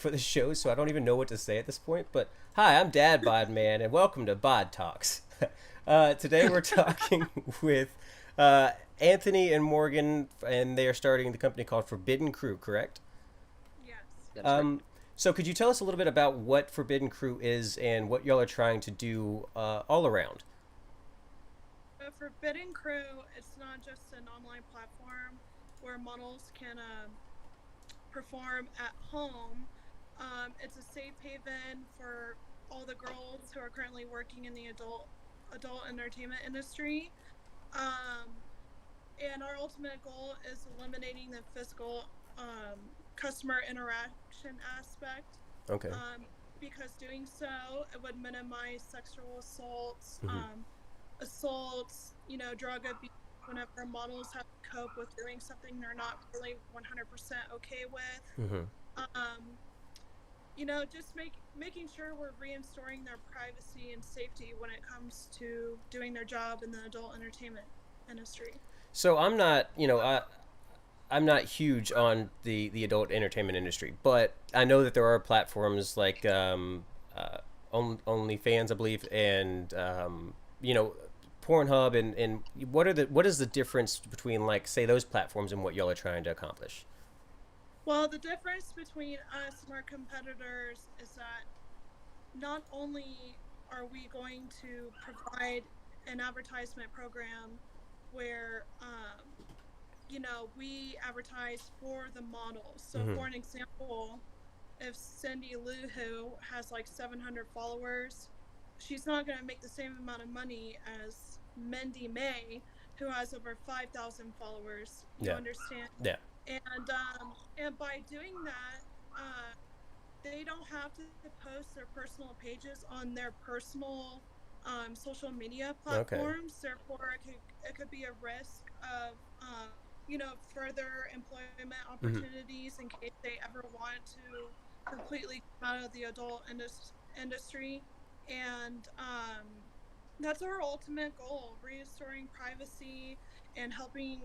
for the show, so I don't even know what to say at this point. But hi, I'm Dad Bod Man, and welcome to Bod Talks. Today we're talking with Anthony and Morgan, and they are starting the company called FRBDN Crew, correct? Yes. That's right. So could you tell us a little bit about what FRBDN Crew is and what y'all are trying to do all around? FRBDN Crew, it's not just an online platform where models can perform at home. It's a safe haven for all the girls who are currently working in the adult entertainment industry. Um, and our ultimate goal is eliminating the physical customer interaction aspect. Okay. Because doing so, it would minimize sexual assaults, Mm-hmm. drug abuse. Whenever models have to cope with doing something they're not really 100% okay with, Mm-hmm. um, just making sure we're restoring their privacy and safety when it comes to doing their job in the adult entertainment industry. So I'm not, I'm not huge on the adult entertainment industry, but I know that there are platforms like OnlyFans, I believe, and Pornhub, and what is the difference between, like, say, those platforms and what y'all are trying to accomplish? Well, the difference between us and our competitors is that not only are we going to provide an advertisement program where we advertise for the models. So Mm-hmm. for an example, if Cindy Lou Who has like 700 followers, she's not going to make the same amount of money as Mindy May, who has over 5,000 followers. You Yeah. understand? Yeah. And by doing that, they don't have to post their personal pages on their personal social media Okay. platforms. Therefore, it could be a risk of further employment Mm-hmm. opportunities in case they ever want to completely come out of the adult industry. And that's our ultimate goal: restoring privacy and helping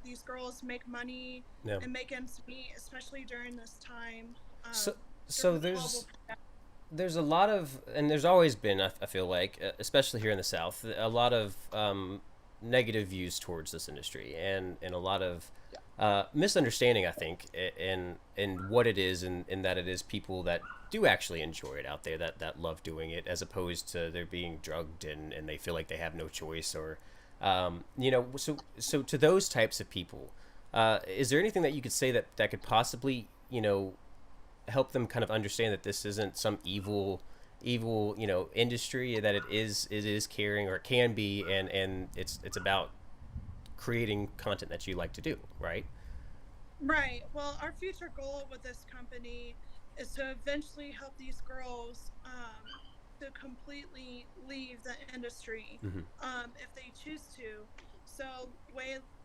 these girls make money Yeah. and make ends meet, especially during this time, So during so the global there's pandemic. there's a lot of, and there's always been, I feel like, especially here in the South, a lot of negative views towards this industry, and a lot of Yeah. misunderstanding, I think, in what it is, and that it is people that do actually enjoy it out there, that love doing it, as opposed to they're being drugged, and they feel like they have no choice, or so to those types of people, is there anything that you could say that could possibly, help them kind of understand that this isn't some evil industry, that it is caring, or it can be, and it's about creating content that you like to do, right? Right. Well, our future goal with this company is to eventually help these girls to completely leave the industry Mm-hmm. if they choose to. So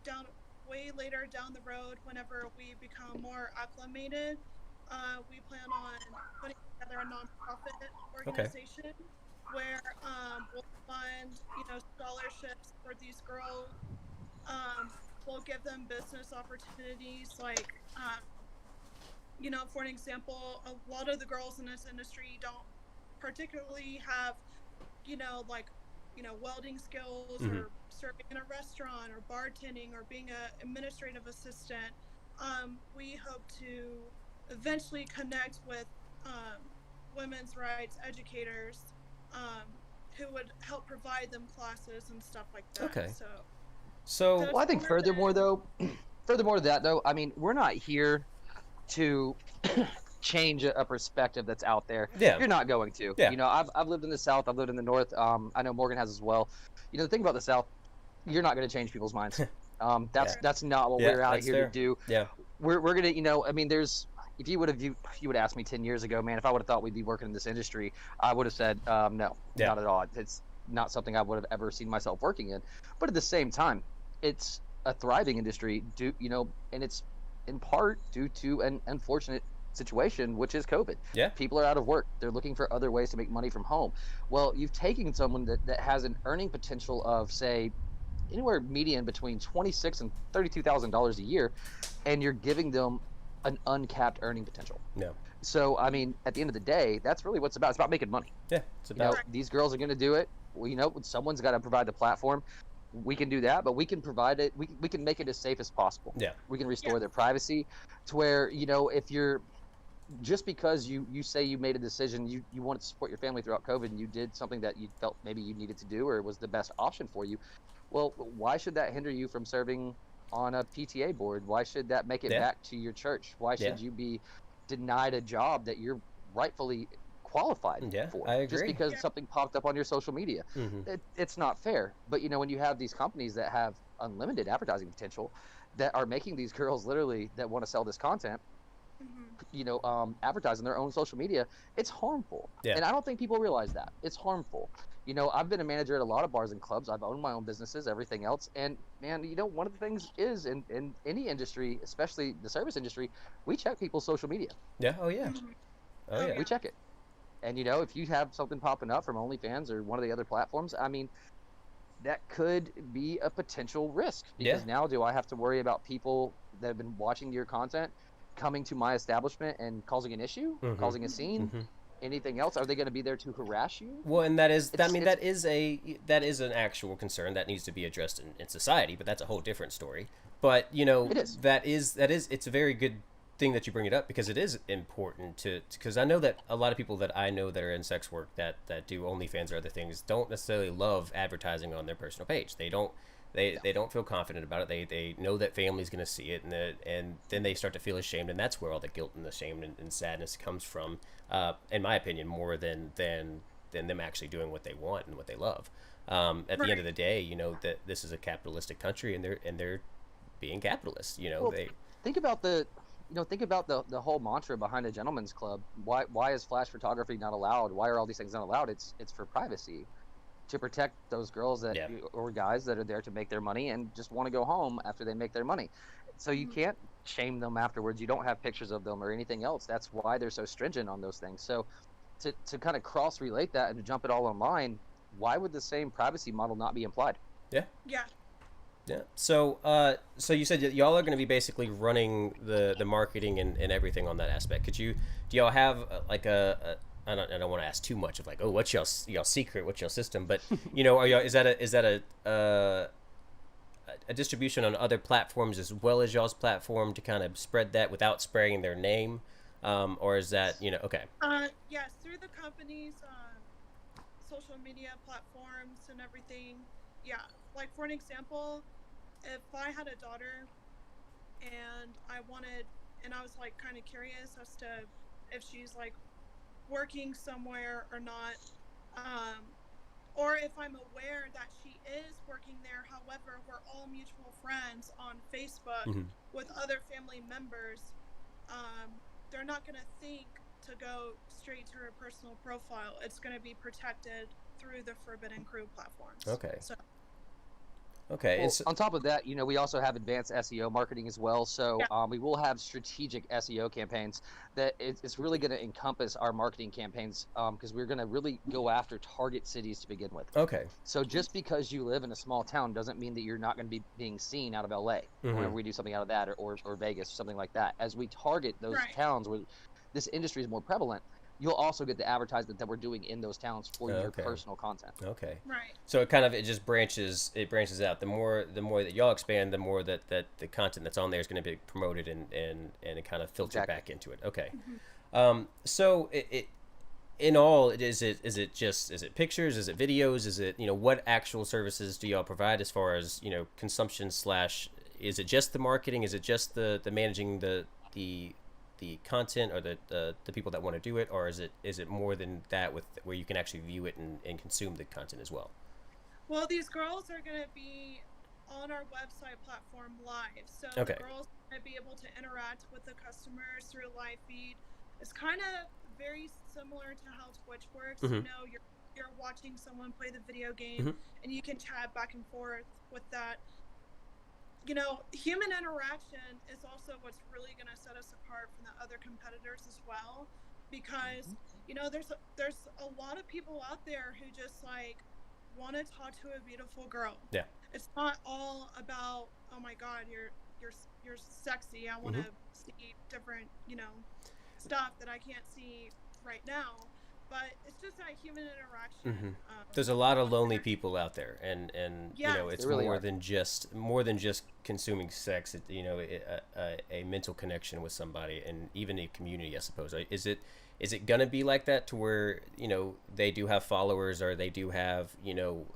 down, way later down the road, whenever we become more acclimated, we plan on putting together a nonprofit Okay. organization where we'll fund scholarships for these girls. um, we'll give them business opportunities like for an example, a lot of the girls in this industry don't particularly have like welding skills Mm-hmm. or serving in a restaurant or bartending or being a administrative assistant. We hope to eventually connect with women's rights educators um, who would help provide them classes and stuff like that. Okay. So So Well, it's I think more than furthermore, though, furthermore to that, though, I mean, we're not here to change a perspective that's out there. yeah. You're not going to. Yeah. I've lived in the South. I've lived in the North. I know Morgan has as well. The thing about the South, you're not going to change people's minds. Yeah. That's not what Yeah, we're out that's here to fair. do. Yeah. We're gonna, I mean, there's if you would ask me 10 years ago, man, if I would have thought we'd be working in this industry, I would have said no, Yeah. not at all. It's not something I would have ever seen myself working in. But at the same time, it's a thriving industry, and it's in part due to an unfortunate situation, which is COVID. Yeah. People are out of work. They're looking for other ways to make money from home. Well, you've taken someone that has an earning potential of, say, anywhere median between $26,000 and $32,000 a year, and you're giving them an uncapped earning potential. No. So I mean, at the end of the day, that's really what's about. It's about making money. Yeah, it's You know, about. Right. these girls are going to do it. Well, you know, someone's got to provide the platform. We can do that, but we can provide it. We can make it as safe as possible. Yeah. We can Yeah. restore their privacy to where, you know, if you're just because you say you made a decision, you wanted to support your family throughout COVID, and you did something that you felt maybe you needed to do or was the best option for you. Well, why should that hinder you from serving on a PTA board? Why should that make it Yeah. back to your church? Why Yeah. should you be denied a job that you're rightfully qualified Yeah. for I just agree. because Yeah. something popped up on your social media? Mm-hmm. It's not fair. But you know, when you have these companies that have unlimited advertising potential that are making these girls literally that want to sell this content, Hmm. you know, advertise on their own social media, it's harmful. Yeah. And I don't think people realize that it's harmful. You know, I've been a manager at a lot of bars and clubs. I've owned my own businesses, everything else. And man, you know, one of the things is in any industry, especially the service industry, we check people's social media. Yeah. Oh yeah. Hmm. Oh Oh yeah. We yeah. check it. And you know, if you have something popping up from OnlyFans or one of the other platforms, I mean, that could be a potential risk Yeah. because now do I have to worry about people that have been watching your content coming to my establishment and causing an issue, Mm-hmm. causing a scene, Mm-hmm. anything else? Are they going to be there to harass you? Well, and that is, I mean, It's that is an actual concern that needs to be addressed in society, but that's a whole different story. But you know, it is. it's a very good thing that you bring it up because it is important to because I know that a lot of people that I know that are in sex work that do OnlyFans or other things don't necessarily love advertising on their personal page. They don't feel confident about it. They know that family's going to see it, and then they start to feel ashamed, and that's where all the guilt and the shame and sadness comes from. In my opinion, more than them actually doing what they want and what they love. At the end of Right. the day, you know that this is a capitalistic country, and they're being capitalists. You know, Well, they. think about the think about the whole mantra behind a gentleman's club. Why is flash photography not allowed? Why are all these things not allowed? It's for privacy, to protect those girls that Yeah. or guys that are there to make their money and just want to go home after they make their money. So you Hmm. can't shame them afterwards. You don't have pictures of them or anything else. That's why they're so stringent on those things. So to kind of cross relate that and to jump it all online, why would the same privacy model not be implied? Yeah. Yeah. Yeah. So you said that y'all are going to be basically running the marketing and everything on that aspect. Do y'all have like I don't want to ask too much of like, oh, what's y'all secret, what's y'all system, but you know, are y'all is that a distribution on other platforms as well as y'all's platform to kind of spread that without spraying their name, or is that okay? Yes, through the company's social media platforms and everything. Yeah. Like for an example, if I had a daughter and I was like kind of curious as to if she's like working somewhere or not, um, or if I'm aware that she is working there. However, we're all mutual friends on Facebook Mm-hmm. with other family members. Um, they're not going to think to go straight to her personal profile. It's going to be protected through the Forbidden Crew platforms. Okay. So, Okay. Well, on top of that, you know, we also have advanced SEO marketing as well. So yeah. we will have strategic SEO campaigns that it's really going to encompass our marketing campaigns because we're going to really go after target cities to begin with. Okay. So just because you live in a small town doesn't mean that you're not going to be being seen out of LA Mm-hmm. whenever we do something out of that or Vegas, something like that. As we target those Right. towns where this industry is more prevalent, you'll also get the advertisement that we're doing in those towns for your Okay. personal content. Okay. Right. So it just branches out. The more that y'all expand, the more that the content that's on there is going to be promoted and it kind of filter Exactly. back into it. Okay. Mhm. So it in all, is it pictures? Is it videos? Is it what actual services do y'all provide as far as consumption slash? Is it just the marketing? Is it just the managing the content or the people that want to do it, or is it more than that with where you can actually view it and consume the content as well? Well, these girls are going to be on our website platform live. So Okay. the girls are going to be able to interact with the customers through a live feed. It's kind of very similar to how Twitch works. Mhm. You're watching someone play the video game Mhm. and you can chat back and forth with that. Human interaction is also what's really going to set us apart from the other competitors as well, because there's a lot of people out there who just like want to talk to a beautiful girl. Yeah. It's not all about, oh my god, you're sexy. I want to Mhm. see different stuff that I can't see right now. But it's just that human interaction. There's a lot of on lonely there. people out there, and you Yes. know, it's There really more are. than just consuming sex. It, you know, a mental connection with somebody, and even a community, I suppose. Is it gonna be like that to where, you know, they do have followers, or they do have, you know,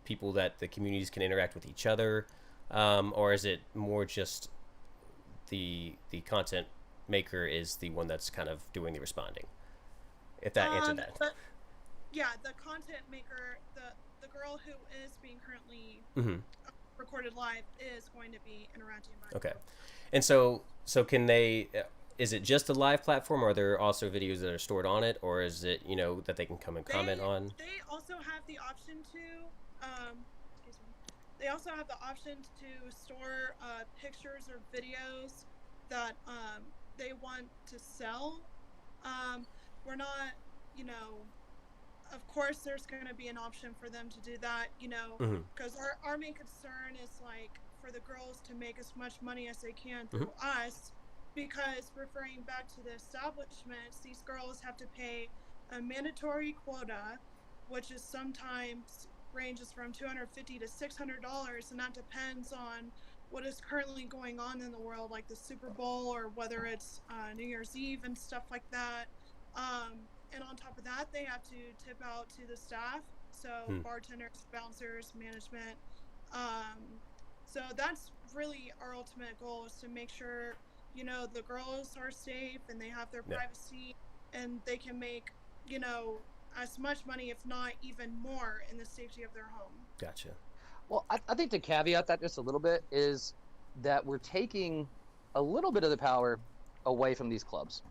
people that the communities can interact with each other, or is it more just the content maker is the one that's kind of doing the responding? If that answered that. But yeah, the content maker, the girl who is being currently Mm-hmm. recorded live is going to be interacting back. Okay. And so can they? Is it just a live platform, or are there also videos that are stored on it, or is it, you know, that they can come and comment on? They also have the option to, excuse me. They also have the option to store pictures or videos that they want to sell. We're not, you know, of course there's going to be an option for them to do that, you know, Mm-hmm. because our main concern is like for the girls to make as much money as they can through Mm-hmm. us, because referring back to the establishments, these girls have to pay a mandatory quota, which is sometimes ranges from $250 to $600, and that depends on what is currently going on in the world, like the Super Bowl, or whether it's New Year's Eve and stuff like that. And on top of that, they have to tip out to the staff, so bartenders, bouncers, management. Um, so that's really our ultimate goal, is to make sure, you know, the girls are safe and they have their Yeah. privacy, and they can make, you know, as much money, if not even more, in the safety of their home. Gotcha. Well, I think to caveat that just a little bit is that we're taking a little bit of the power away from these clubs.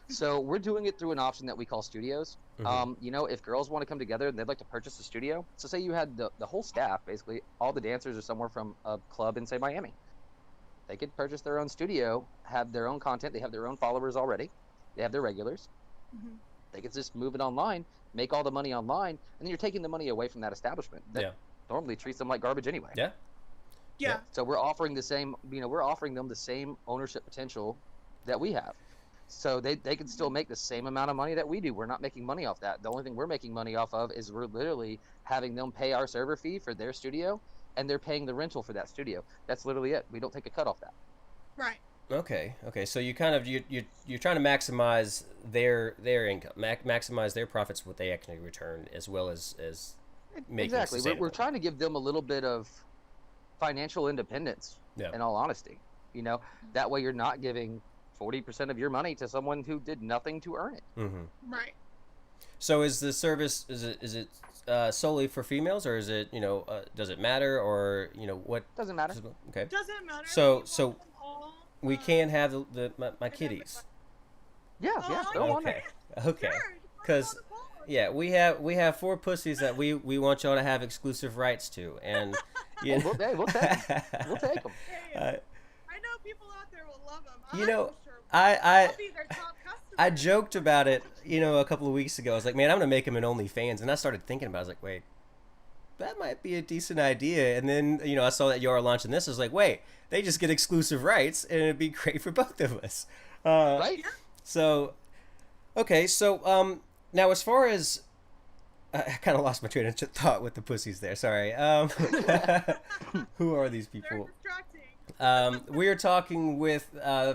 So we're doing it through an option that we call studios. Mhm. You know, if girls want to come together and they'd like to purchase a studio, so say you had the whole staff, basically all the dancers are somewhere from a club in, say, Miami. They could purchase their own studio, have their own content, they have their own followers already, they have their regulars. Mm-hmm. They could just move it online, make all the money online, and then you're taking the money away from that establishment that Yeah. normally treats them like garbage anyway. Yeah. Yeah. So we're offering the same, you know, we're offering them the same ownership potential that we have. So they can still make the same amount of money that we do. We're not making money off that. The only thing we're making money off of is we're literally having them pay our server fee for their studio, and they're paying the rental for that studio. That's literally it. We don't take a cut off that. Right. Okay. Okay. So you kind of you're trying to maximize their income, maximize their profits, what they actually return, as well as making it Exactly. We're sustainable. trying to give them a little bit of financial independence, Yeah. in all honesty. You know, that way you're not giving 40% of your money to someone who did nothing to earn it. Mm-hmm. Right. So is the service is it solely for females, or is it, you know, does it matter, or, you know, what? Doesn't matter. Okay. Doesn't matter. So- We so want them all, We can have my and kitties. Yeah, Oh, throw 'em on Okay. there. Okay. Sure, you put 'Cause- them on the phone. Yeah, we have 4 pussies that we want y'all to have exclusive rights to, and you know, We'll take 'em. We'll take 'em. Hey, Uh, I know people out there will love them. you know, sure I'll be their top customer. I joked about it, you know, a couple of weeks ago. I was like, man, I'm gonna make him an OnlyFans, and I started thinking about it. I was like, wait, that might be a decent idea. And then, you know, I saw that you are launching this. I was like, wait, they just get exclusive rights, and it'd be great for both of us. Right? So, okay, so now as far as I kind of lost my train of thought with the pussies there. Sorry. Who are these They're people? distracting. We are talking with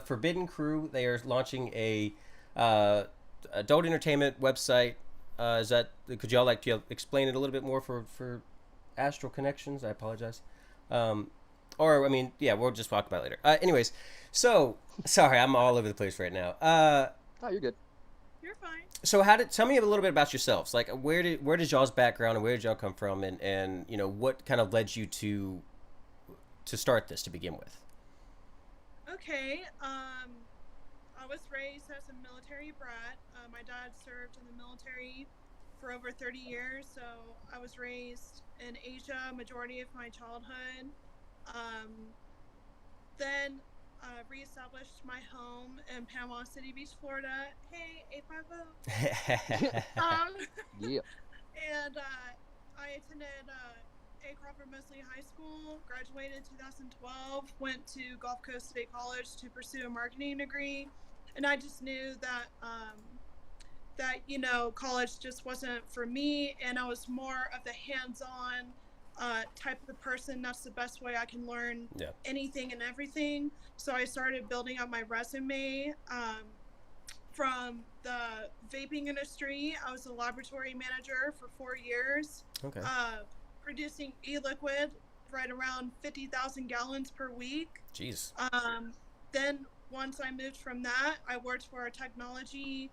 Forbidden Crew. They are launching a adult entertainment website. Is that, could y'all like to explain it a little bit more for Astral Connections? I apologize. Or I mean, yeah, we'll just talk about it later. Anyways, so sorry, I'm all over the place right now. Oh, you're good. You're fine. So tell me a little bit about yourselves. Like, where does y'all's background, and where did y'all come from, and you know, what kind of led you to start this to begin with? Okay. I was raised as a military brat. My dad served in the military for over 30 years, so I was raised in Asia majority of my childhood. Then reestablished my home in Panama City Beach, Florida. Hey, 850. Yeah. And I attended A. Crawford Mosley High School, graduated in 2012, went to Gulf Coast State College to pursue a marketing degree, and I just knew that that college just wasn't for me, and I was more of the hands-on type of person. That's the best way I can learn Yeah. anything and everything. So I started building up my resume. From the vaping industry, I was a laboratory manager for 4 years, Okay. producing e-liquid right around 50,000 gallons per week. Jeez. Then once I moved from that, I worked for a technology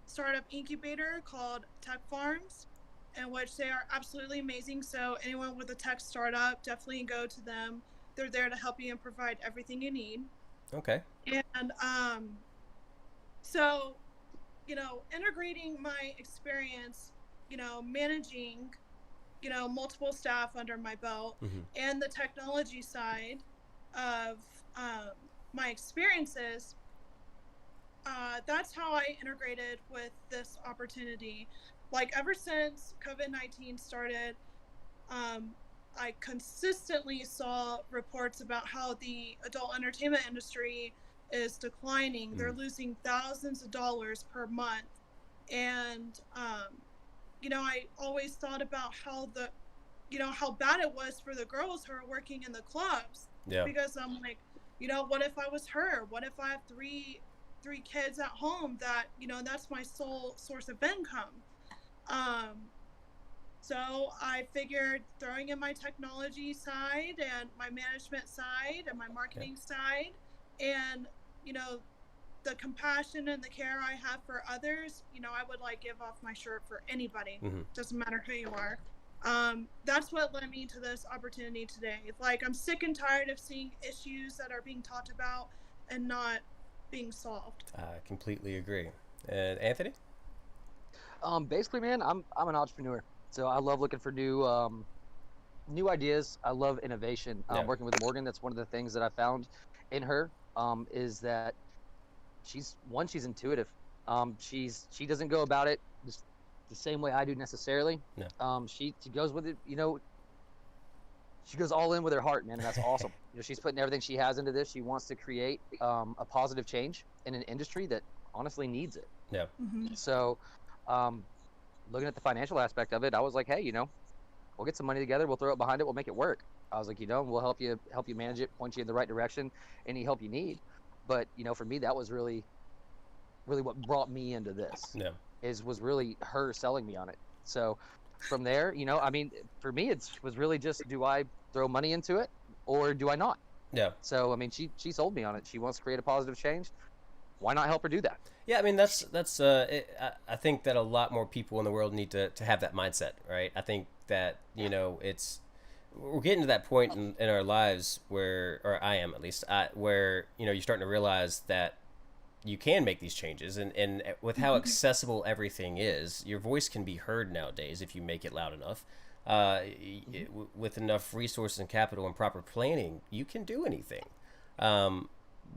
startup incubator called Tech Farms, in which they are absolutely amazing. So anyone with a tech startup, definitely go to them. They're there to help you and provide everything you need. Okay. And so, integrating my experience, managing, multiple staff under my belt, Mm-hmm. and the technology side of my experiences, that's how I integrated with this opportunity. Like, ever since COVID-19 started, um, I consistently saw reports about how the adult entertainment industry is declining. They're losing thousands of dollars per month. And, I always thought about how bad it was for the girls who are working in the clubs. Yeah. Because I'm like, what if I was her? What if I have three kids at home that, that's my sole source of income? So I figured throwing in my technology side and my management side and my marketing side, and, the compassion and the care I have for others, I would like give off my shirt for anybody. Mm-hmm. Doesn't matter who you are. That's what led me to this opportunity today. Like, I'm sick and tired of seeing issues that are being talked about and not being solved. I completely agree. And Anthony? Basically, man, I'm an entrepreneur, so I love looking for new ideas. I love innovation. Yeah. Working with Morgan, that's one of the things that I found in her, is that she's intuitive. She doesn't go about it just the same way I do necessarily. No. She goes with it, she goes all in with her heart, man, and that's awesome. She's putting everything she has into this. She wants to create a positive change in an industry that honestly needs it. Yeah. Mm-hmm. So, looking at the financial aspect of it, I was like, hey, we'll get some money together, we'll throw it behind it, we'll make it work. I was like, we'll help you manage it, point you in the right direction, any help you need. But for me, that was really what brought me into this. Yeah. Was really her selling me on it. So from there, for me, it was really just, do I throw money into it or do I not? Yeah. So she sold me on it. She wants to create a positive change. Why not help her do that? Yeah, I mean that's I think that a lot more people in the world need to have that mindset, right? I think that we're getting to that point in our lives where, or I am at least, where you're starting to realize that you can make these changes, and with how accessible everything is, your voice can be heard nowadays if you make it loud enough. With enough resources and capital and proper planning, you can do anything.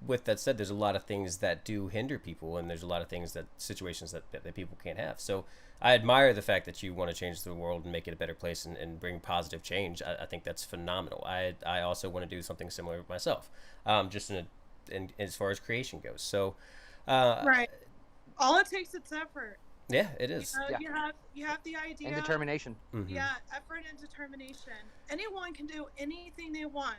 With that said, there's a lot of things that do hinder people, and there's a lot of situations that people can't have. So I admire the fact that you want to change the world and make it a better place and bring positive change. I think that's phenomenal. I also want to do something similar myself, just in as far as creation goes. So right. All it takes is effort. Yeah, it is. You have the idea and determination. Mm-hmm. Yeah, effort and determination. Anyone can do anything they want,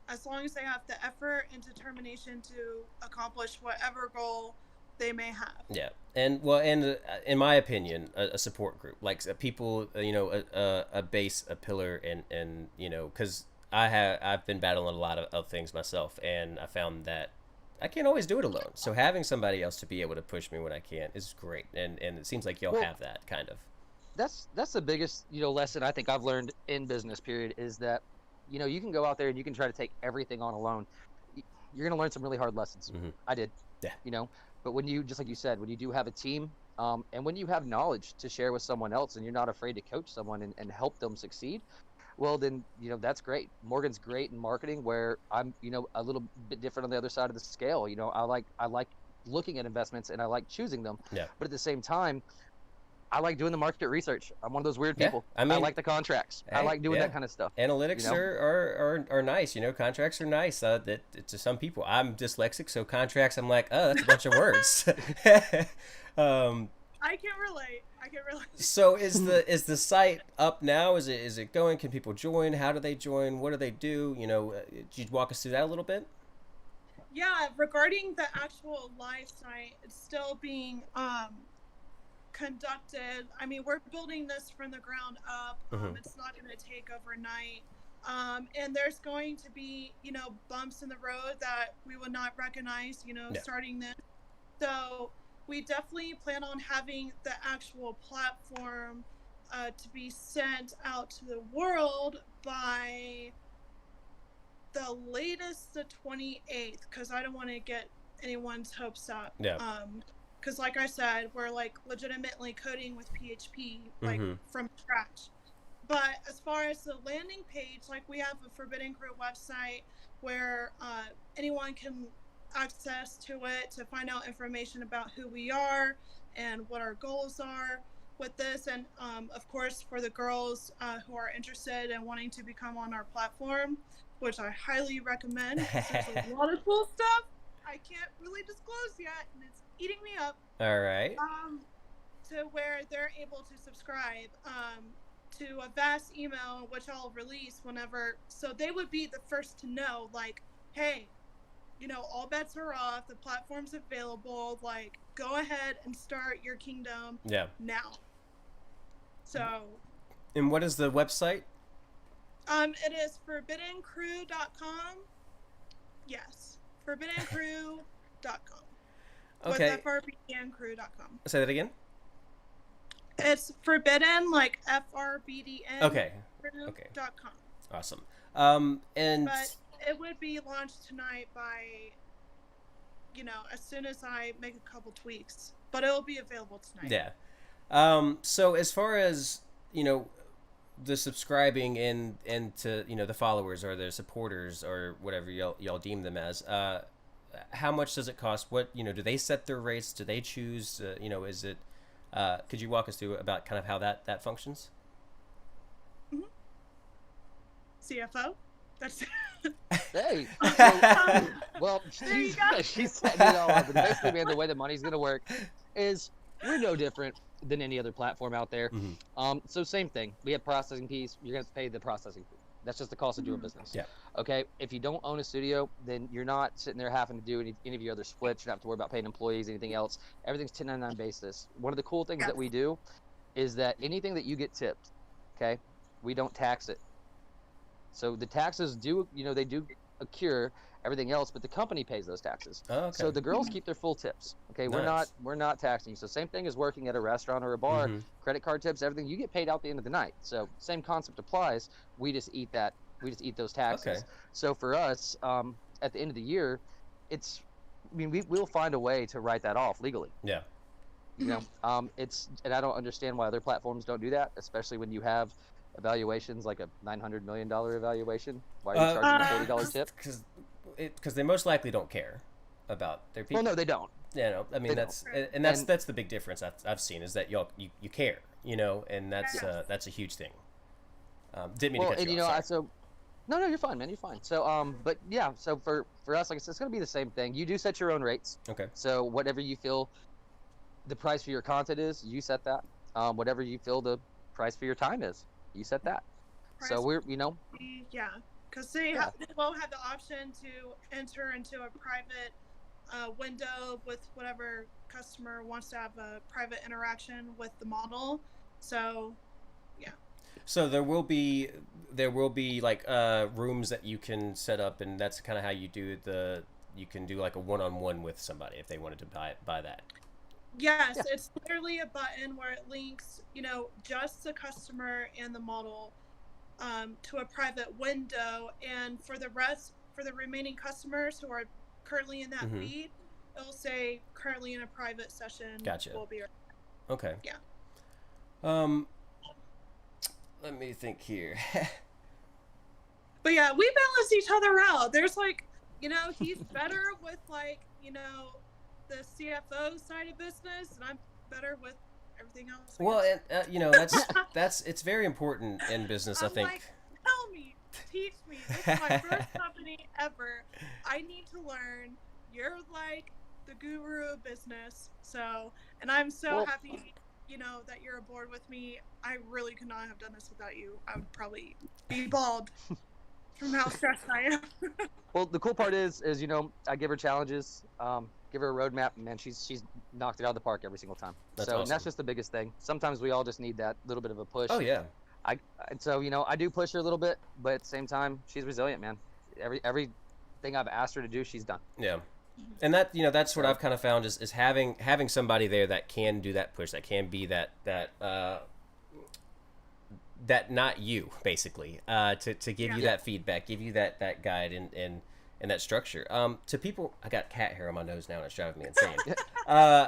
as long as they have the effort and determination to accomplish whatever goal they may have. Yeah, and in my opinion, a support group, like people, a base, a pillar, and because I've been battling a lot of things myself, and I found that I can't always do it alone. So having somebody else to be able to push me when I can't is great, and it seems like y'all have that kind of. That's the biggest lesson I think I've learned in business. Period, is that you can go out there and you can try to take everything on alone. You're gonna learn some really hard lessons. Mm-hmm. I did. Yeah. But when you, just like you said, when you do have a team, and when you have knowledge to share with someone else, and you're not afraid to coach someone and help them succeed, well then that's great. Morgan's great in marketing, where I'm a little bit different on the other side of the scale. I like looking at investments and I like choosing them. Yeah. But at the same time, I like doing the market research. I'm one of those weird Yeah, people. I mean, like the contracts. I hey, like doing yeah. that kind of stuff. Analytics You know, are nice. Contracts are nice. That to some people, I'm dyslexic, so contracts, I'm like, oh, that's a bunch of words. um, I can relate. I can relate. so is the site up now? Is it going? Can people join? How do they join? What do they do? Could you walk us through that a little bit? Yeah, regarding the actual live site, it's still being conducted. I mean, we're building this from the ground up. Mm-hmm. It's not going to take overnight. And there's going to be, bumps in the road that we would not recognize, Yeah. starting this. So we definitely plan on having the actual platform to be sent out to the world by the latest the 28th, because I don't want to get anyone's hopes up. Yeah. Because like I said, we're like legitimately coding with PHP like Mm-hmm. from scratch. But as far as the landing page, like we have a Forbidden Crew website where anyone can access to it to find out information about who we are and what our goals are with this. And of course, for the girls who are interested and wanting to become on our platform, which I highly recommend, because there's a lot of cool stuff I can't really disclose yet, and it's eating me up. All right. To where they're able to subscribe to a vast email, which I'll release whenever, so they would be the first to know, like, hey, all bets are off, the platform's available, like, go ahead and start your kingdom now. So. And what is the website? It is FRBDNCrew.com. Yes, FRBDNCrew.com. Okay. With FRBDNCrew.com. Say that again. It's forbidden, like FRBDN. Okay. Crew.com. Awesome. And But it would be launched tonight by, as soon as I make a couple tweaks. But it will be available tonight. Yeah. So as far as the subscribing and to the followers or the supporters or whatever y'all deem them as, how much does it cost? What do they set their rates? Do they choose? Is it? Could you walk us through about kind of how that functions? Mm-hmm. CFO. That's. Hey. Well, she's setting it all up. And basically, man, the way the money's gonna work is we're no different than any other platform out there. Mm-hmm. So same thing. We have processing fees. You're gonna pay the processing fee. That's just the cost of doing business. Yeah. Okay. If you don't own a studio, then you're not sitting there having to do any of your other splits. You don't have to worry about paying employees, anything else. Everything's 1099 basis. One of the cool things that we do is that anything that you get tipped, okay, we don't tax it. So the taxes do, they do accrue everything else, but the company pays those taxes. Oh, okay. So the girls keep their full tips. Okay, Nice. we're not taxing you. So same thing as working at a restaurant or a bar. Mm-hmm. Credit card tips, everything you get paid out the end of the night. So same concept applies. We just eat that. We just eat those taxes. Okay. So for us, at the end of the year, we'll find a way to write that off legally. Yeah. And I don't understand why other platforms don't do that, especially when you have evaluations like a $900 million evaluation. Why are you charging a $40 tip? Because they most likely don't care about their people. Well, no, they don't. Yeah, no, I mean that's the big difference I've seen is that you care, and that's a huge thing. Didn't mean to cut you off. No, you're fine, man. You're fine. So, but yeah, so for us, like I said, it's gonna be the same thing. You do set your own rates. Okay. So whatever you feel the price for your content is, you set that. Whatever you feel the price for your time is, you set that. So we're, Yeah, because they will have the option to enter into a private window with whatever customer wants to have a private interaction with the model. So, yeah. So there will be like rooms that you can set up, and that's kind of how you do you can do like a one-on-one with somebody if they wanted to buy that. Yes, it's literally a button where it links, just the customer and the model to a private window, and for the remaining customers who are currently in that feed, it'll say currently in a private session. Gotcha. Will be okay. Yeah. Let me think here. But yeah, we balance each other out. There's like, he's better with like, the CFO side of business, and I'm better with everything else. I Well, guess. and that's it's very important in business, I I'm think. like, tell me, teach me. This is my first company ever. I need to learn. You're like the guru of business. So, and I'm so Well, happy, that you're aboard with me. I really could not have done this without you. I would probably be bald from how stressed I am. well, the cool part is I give her challenges, give her a roadmap, and man, she's knocked it out of the park every single time. That's So, and that's awesome. just the biggest thing. Sometimes we all just need that little bit of a Oh push. yeah, I and so I do push her a little bit, but at the same time, she's resilient, man. Everything I've asked her to do, she's done. yeah. And that's what So I've kind of found is having somebody there that can do that push, that can be that not you basically to give Yeah. you that feedback, give you that guide and that structure. To people, I got cat hair on my nose now and it's driving me insane. uh,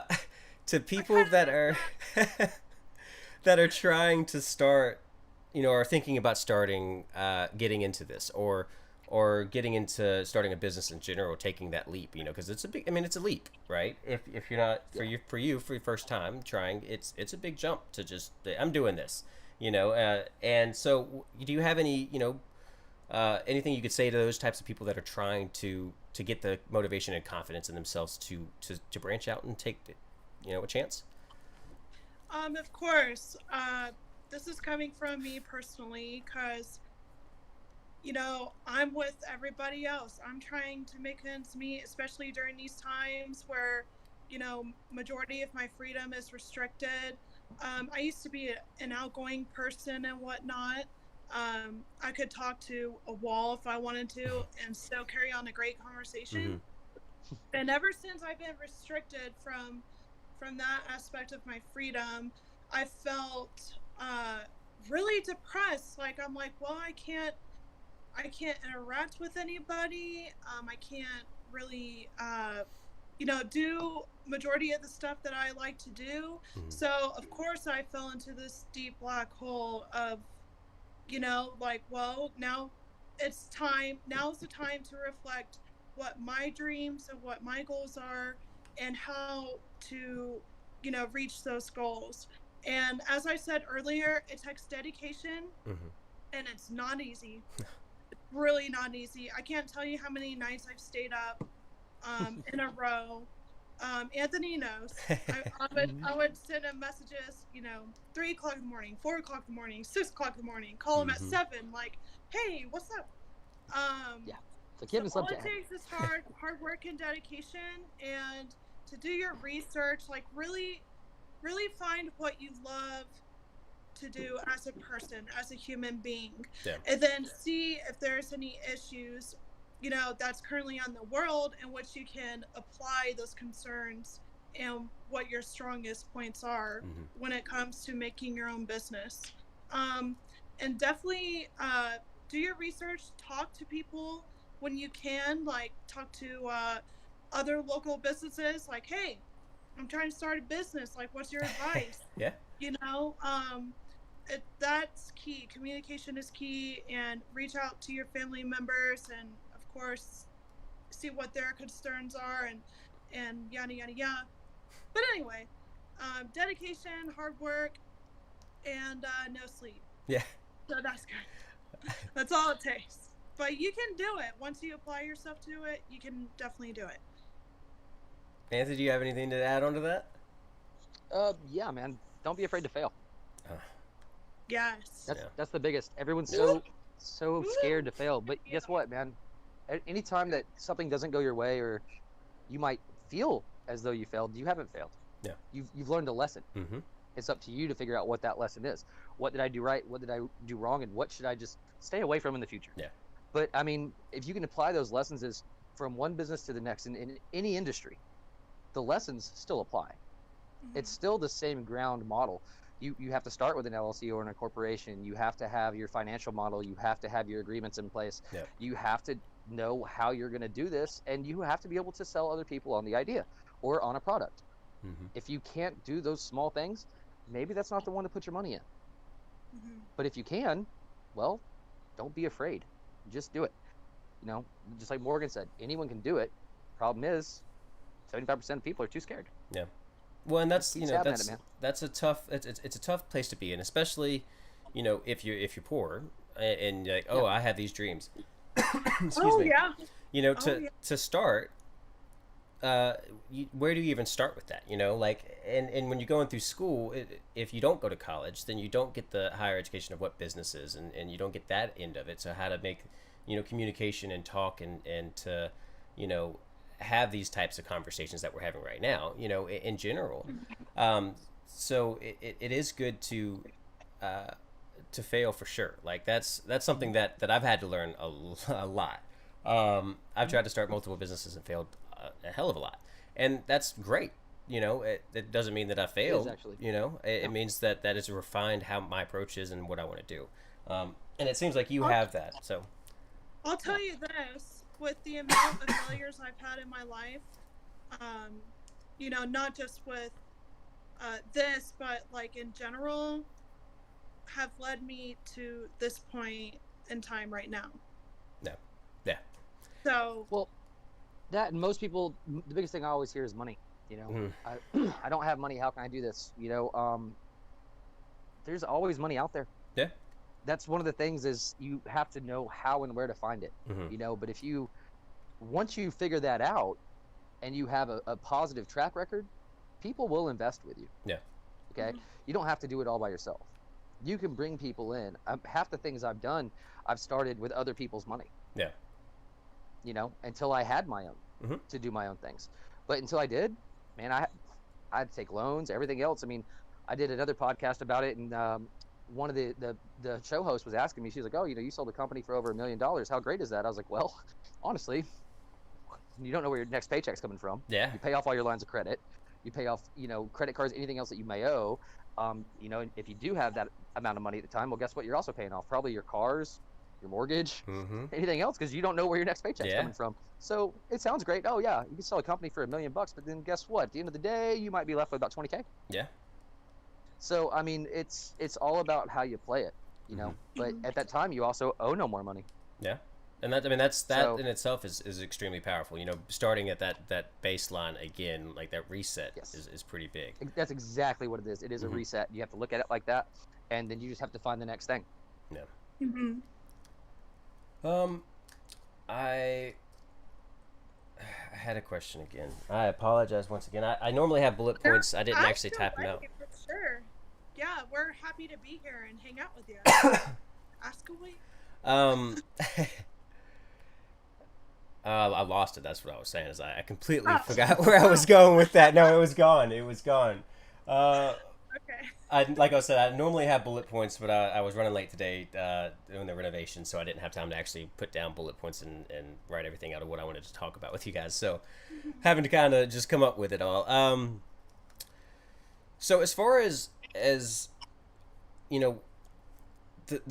to people that are that are trying to start, are thinking about starting, getting into this, or getting into starting a business in general, taking that leap, because it's a big. I mean, it's a leap, right? If you're not yeah. for your first time trying, it's a big jump to just I'm doing this, and so do you have any anything you could say to those types of people that are trying to get the motivation and confidence in themselves to branch out and take a chance? Of course. This is coming from me personally because, I'm with everybody else. I'm trying to make ends meet, especially during these times where, majority of my freedom is restricted. I used to be an outgoing person and whatnot. I could talk to a wall if I wanted to and still carry on a great conversation. Mm-hmm. And ever since I've been restricted from that aspect of my freedom, I felt really depressed. Like I'm like, well, I can't interact with anybody. I can't really do majority of the stuff that I like to do. Mm-hmm. So of course I fell into this deep black hole of like, well, now's the time to reflect what my dreams and what my goals are and how to, reach those goals. And as I said earlier, it takes dedication Mm-hmm. and it's not easy. Really not easy. I can't tell you how many nights I've stayed up in a row. Anthony knows. I would send him messages, 3 o'clock in the morning, 4 o'clock in the morning, 6 o'clock in the morning, call him at Mm-hmm. 7, like, hey, what's up? Yeah, So forgiveness all love it Jack. takes is hard work and dedication, and to do your research, like really find what you love to do as a person, as a human being, Yeah. and then see if there's any issues, that's currently on the world in which you can apply those concerns and what your strongest points are Mm-hmm. when it comes to making your own business. Um, and definitely do your research, talk to people when you can, like talk to other local businesses, like, hey, I'm trying to start a business. Like, what's your advice? Yeah. You know, that's key. Communication is key, and reach out to your family members, and of course, see what their concerns are, and yada yada yada. But anyway, dedication, hard work, and no sleep. Yeah. So that's good. That's all it takes. But you can do it. Once you apply yourself to it, you can definitely do it. Anthony, do you have anything to add on to that? Yeah, man. Don't be afraid to fail. Uh, Yes. That's Yeah. that's the biggest. Everyone's Woo! so Woo! scared to fail. But Yeah. guess what, man? Anytime that something doesn't go your way, or you might feel as though you failed, you haven't failed. Yeah. You've learned a lesson. Mm-hmm. It's up to you to figure out what that lesson is. What did I do right? What did I do wrong? And what should I just stay away from in the future? Yeah. But I mean, if you can apply those lessons as from one business to the next in any industry, the lessons still apply. Mhm. It's still the same ground model. You have to start with an LLC or in a corporation. You have to have your financial model. You have to have your agreements in place. Yeah. You have to know how you're going to do this, and you have to be able to sell other people on the idea or on a product. Mm-hmm. If you can't do those small things, maybe that's not the one to put your money in. Mhm. But if you can, well, don't be afraid. Just do it. Just like Morgan said, anyone can do it. Problem is, 75% of people are too scared. Yeah. Well, and Just that's keep stabbing at it, that's man. that's a tough it's a tough place to be in, especially if you're poor and you're like, Yeah. oh, I have these dreams. Excuse Oh me. yeah. Oh To yeah. start, where do you even start with that? Like, and when you're going through school, if you don't go to college, then you don't get the higher education of what business is, and you don't get that end of it. So how to make, communication and talk and to, you know, have these types of conversations that we're having right now, in general. So it is good uh, to fail for sure. Like that's something that I've had to learn a lot. I've tried to start multiple businesses and failed a hell of a lot, and that's great. It doesn't mean that I It is failed. actually. It Yeah. means that is refined how my approach is and what I want to do. And it seems like you I'll, have that. So I'll Yeah. tell you this: with the amount of failures I've had in my life, um, not just with this, but like in general, have led me to this point in time right now. no, yeah, So, Well, that and most people, the biggest thing I always hear is money. mm, I I don't have money. How can I do this? There's always money out there. yeah, That's one of the things is you have to know how and where to find it. mm-hmm, But if you once you figure that out and you have a positive track record, people will invest with you. yeah, Okay, you don't have to do it all by yourself. You can bring people in. Half the things I've done, I've started with other people's money. yeah, Until I had my own mm-hmm, to do my own things. But until I did, man, I had to take loans, everything else. I mean, I did another podcast about it, and one of the show hosts was asking me, she's like, "Oh, you sold a company for over $1 million. How great is that?" I was like, "Well, honestly, you don't know where your next paycheck's coming from. yeah, You pay off all your lines of credit, you pay off, credit cards, anything else that you may owe. If you do have that amount of money at the time, well, guess what? You're also paying off probably your cars, your mortgage, mm-hmm, anything else, because you don't know where your next paycheck's yeah, coming from. So it sounds great. Oh yeah, you can sell a company for $1 million, but then guess what? At the end of the day, you might be left with about 20K. yeah, So I mean, it's all about how you play it. mm-hmm, But at that time, you also owe no more money. yeah. And that So in itself is extremely powerful. Starting at that baseline again, like that reset yes, is pretty big. that's exactly what it is. It is a Mm-hmm. reset. You have to look at it like that, and then you just have to find the next thing. Yeah. mm-hmm. I I had a question again. I apologize once again. I normally have bullet points. I didn't actually type them out. For sure. Yeah, we're happy to be here and hang out with you. Ask away. Um, I lost it. That's what I was saying. Is I completely Oh. forgot where I was going with that. No, it was gone. It was gone. Okay. Like I said, I normally have bullet points, but I was running late today doing the renovation, so I didn't have time to actually put down bullet points and write everything out of what I wanted to talk about with you guys. So having to kind of just come up with it all. So as far as the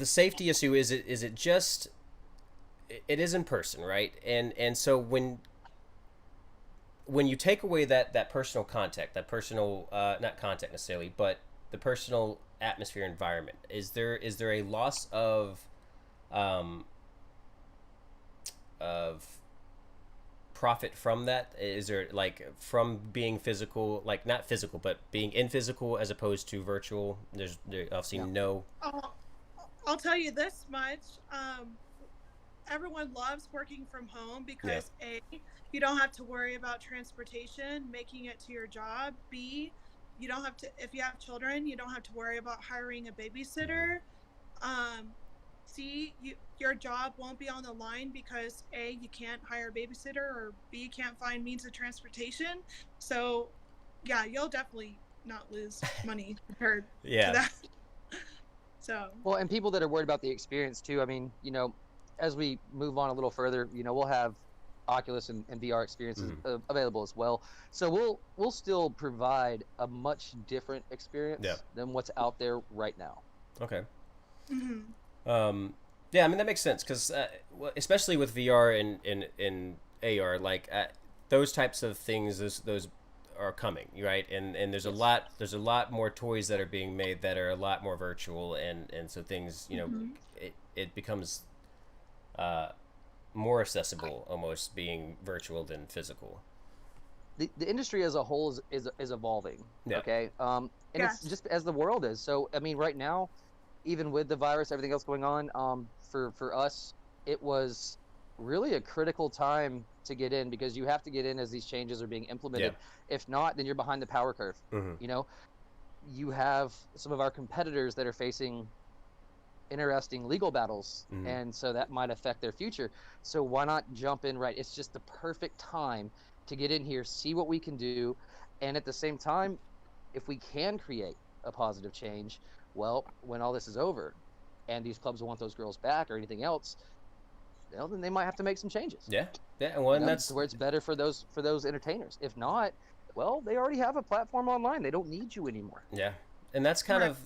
safety issue, is it just it is in person, right? And so when you take away that personal contact, that personal not contact necessarily, but the personal atmosphere environment, is there a loss of profit from that? Is there, like, from being physical, like not physical but being in physical as opposed to virtual? I've seen Yeah. no. I'll tell you this much. Everyone loves working from home because A, you don't have to worry about transportation, making it to your job. B, you don't have to, if you have children, you don't have to worry about hiring a babysitter. C, your job won't be on the line because A, you can't hire a babysitter, or B, you can't find means of transportation. So, yeah, you'll definitely not lose money compared to that. So, Well, and people that are worried about the experience too. I mean, as we move on a little further, we'll have Oculus and VR experiences available as well. So we'll still provide a much different experience than what's out there right now. Okay. mm-hmm. Yeah, I mean that makes sense because especially with VR and AR, like those types of things, those are coming, right? And there's a lot more toys that are being made that are a lot more virtual, and so things, it becomes more accessible almost being virtual than physical. the industry as a whole is evolving. Yeah. Okay, and it's Yes. just as the world is. So I mean, right now, even with the virus, everything else going on, for us, it was really a critical time to get in because you have to get in as these changes are being Yeah. implemented. If not, then you're behind the power curve. Mm-hmm. You know, you have some of our competitors that are facing interesting legal battles, Mm-hmm. and so that might affect their future. So why not jump in right? It's just the perfect time to get in here, see what we can do, and at the same time, if we can create a positive change, well, when all this is over and these clubs want those girls back or anything else, well, then they might have to make some changes, Yeah. Yeah. Well, you and know, that's to where it's better for those entertainers. If not, well, they already have a platform online, they don't need you anymore. yeah. And Right.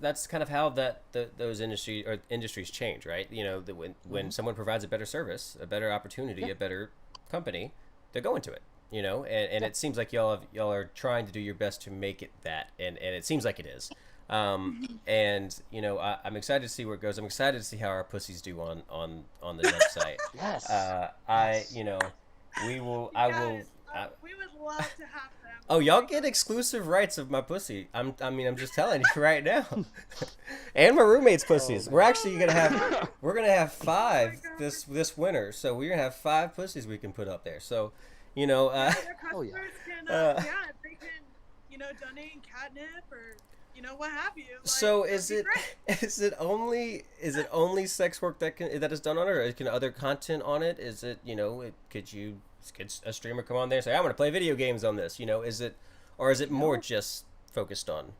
that's kind of how those industries change, right? You know, when Hmm. someone provides a better service, a better opportunity, Yeah, a better company, they go into it. You know, and yeah. it seems like y'all are trying to do your best to make it that, and it seems like it is. And you know, I'm excited to see where it goes. I'm excited to see how our pussies do on the website. Yes, I yes. you know, we will. I will. Yes. We would love to have them. Oh, Oh y'all my get god. exclusive rights of my pussy. I mean, I'm just telling you right now, and my roommate's Oh pussies. We're man. actually gonna have, we're gonna have Oh my five god. this winter. So we're gonna have five pussies we can put up there. So, you know, Yeah, their Oh yeah. customers can, uh, yeah, they can, donate catnip or, what have you. Like, so that'd is be it great. is it only sex work that is done on it, or can other content on it? Is it could a streamer come on there and say I'm gonna play video games on this? You know, is it or is it You more know, just focused on?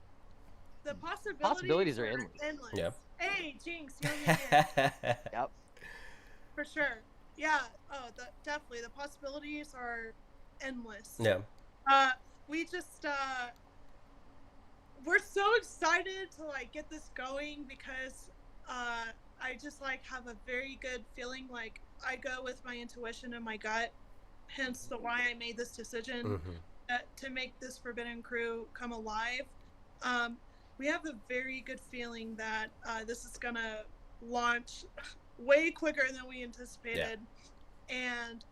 The possibilities possibilities are are endless. Yeah. endless. Hey, Jinx, you owe me a game. Yep. For sure. Yeah, definitely. The possibilities are endless. Yeah. Uh, we just, we're so excited to, like, get this going because, I just, like, have a very good feeling. Like, I go with my intuition and my gut, hence the why I made this decision Mm-hmm. to make this Forbidden Crew come alive. Um, we have a very good feeling that this is gonna launch way quicker than we Yeah. anticipated, and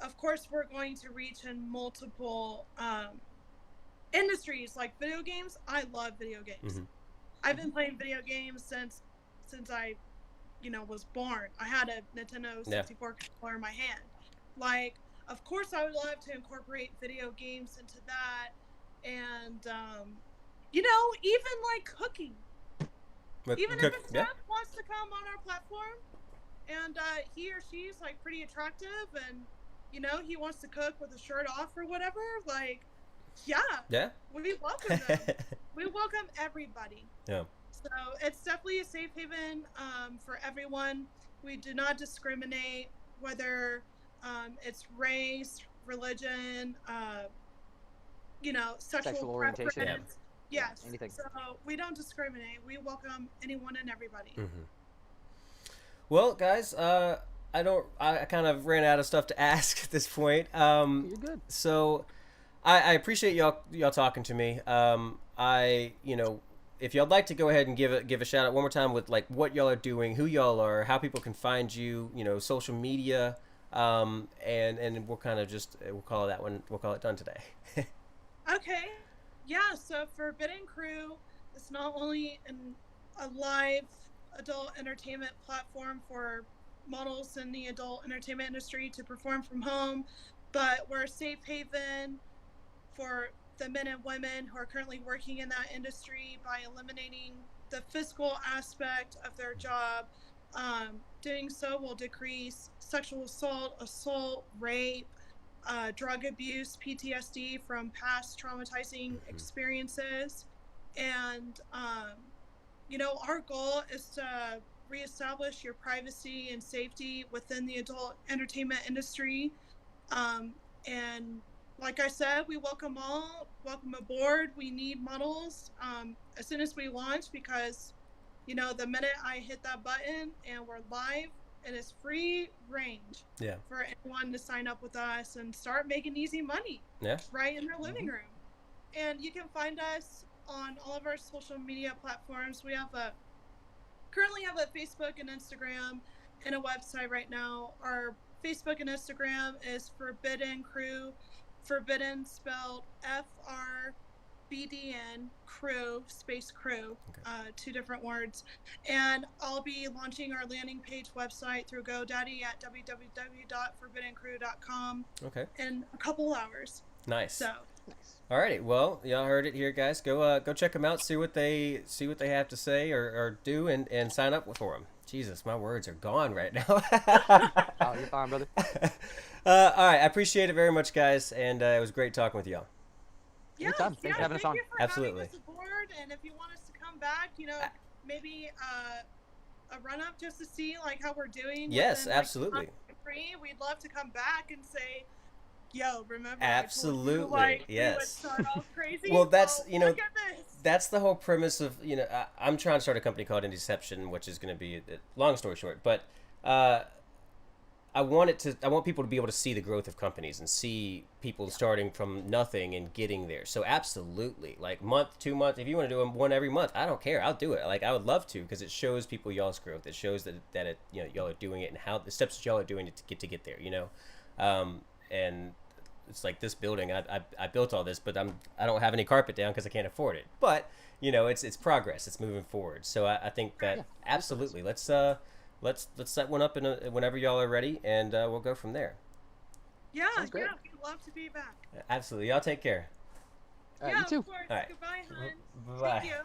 of course, we're going to reach in multiple industries like video games. I love video games. Mm-hmm. I've been playing video games since I, was born. I had a Nintendo Yeah. 64 controller in my hand. Like, of course, I would love to incorporate video games into that, and even like cooking. Even With if cook. a Yeah. chef wants to come on our platform, and he or she's like pretty attractive, and he wants to cook with a shirt off or whatever, like, yeah, Yeah. we welcome them. We welcome everybody. Yeah. So it's definitely a safe haven for everyone. We do not discriminate whether it's race, religion, sexual Sexual orientation. Yeah. preference. Yeah. Yes. Anything. So we don't discriminate. We welcome anyone and everybody. Mm-hmm. Well, guys, I don't. I kind of ran out of stuff to ask at this point. You're good. So I appreciate y'all talking to me. If y'all would like to go ahead and give a shout out one more time with like what y'all are doing, who y'all are, how people can find you, social media, and we'll kind of just we'll call it that one. We'll call it done today. Okay. Yeah, so Forbidden Crew is not only a live adult entertainment platform for models in the adult entertainment industry to perform from home, but we're a safe haven for the men and women who are currently working in that industry by eliminating the physical aspect of their job. Doing so will decrease sexual assault, rape, drug abuse, PTSD from past traumatizing Mm-hmm. experiences. And, our goal is to reestablish your privacy and safety within the adult entertainment industry. And like I said, we welcome all, welcome aboard. We need models as soon as we launch because, the minute I hit that button and we're live, it is free range Yeah. for anyone to sign up with us and start making easy money Yeah. right in their living Hmm. room. And you can find us on all of our social media platforms. We currently have a Facebook and Instagram and a website right now. Our Facebook and Instagram is Forbidden Crew. Forbidden spelled FRBDN Crew, space crew, Okay. 2 different words. And I'll be launching our landing page website through GoDaddy at www.forbiddencrew.com Okay. in a couple hours. Nice. So Nice. Alrighty, well, y'all heard it here, guys. Go check them out, see what they have to say or do, and sign up for them. Jesus, my words are gone right now. Oh, you're fine, brother. All right, I appreciate it very much, guys, and it was great talking with y'all. yeah, Anytime. Thanks for having us thank on. you for Absolutely. having us aboard. And if you want us to come back, maybe a run up just to see like how we're doing. Yes, within, absolutely. We'd love to come back and say, yo, remember? Absolutely, I told you, like, yes. We would start off crazy. Well, that's look at this. that's the whole premise of I'm trying to start a company called Indeception, which is going to be long story short, but I want people to be able to see the growth of companies and see people starting from nothing and getting there. So absolutely, like month, 2 months, if you want to do them one every month, I don't care. I'll do it. Like I would love to, because it shows people y'all's growth. It shows that it y'all are doing it and how the steps that y'all are doing to get there. And it's like this building. I built all this, but I don't have any carpet down because I can't afford it. But it's progress. It's moving forward. So I think that absolutely. Let's set one up whenever y'all are ready, and we'll go from there. Yeah, Sounds great. we'd love to be back. Absolutely. Y'all take care. All right, yeah, you too. of course. All right. Goodbye, hon. Bye. Thank you.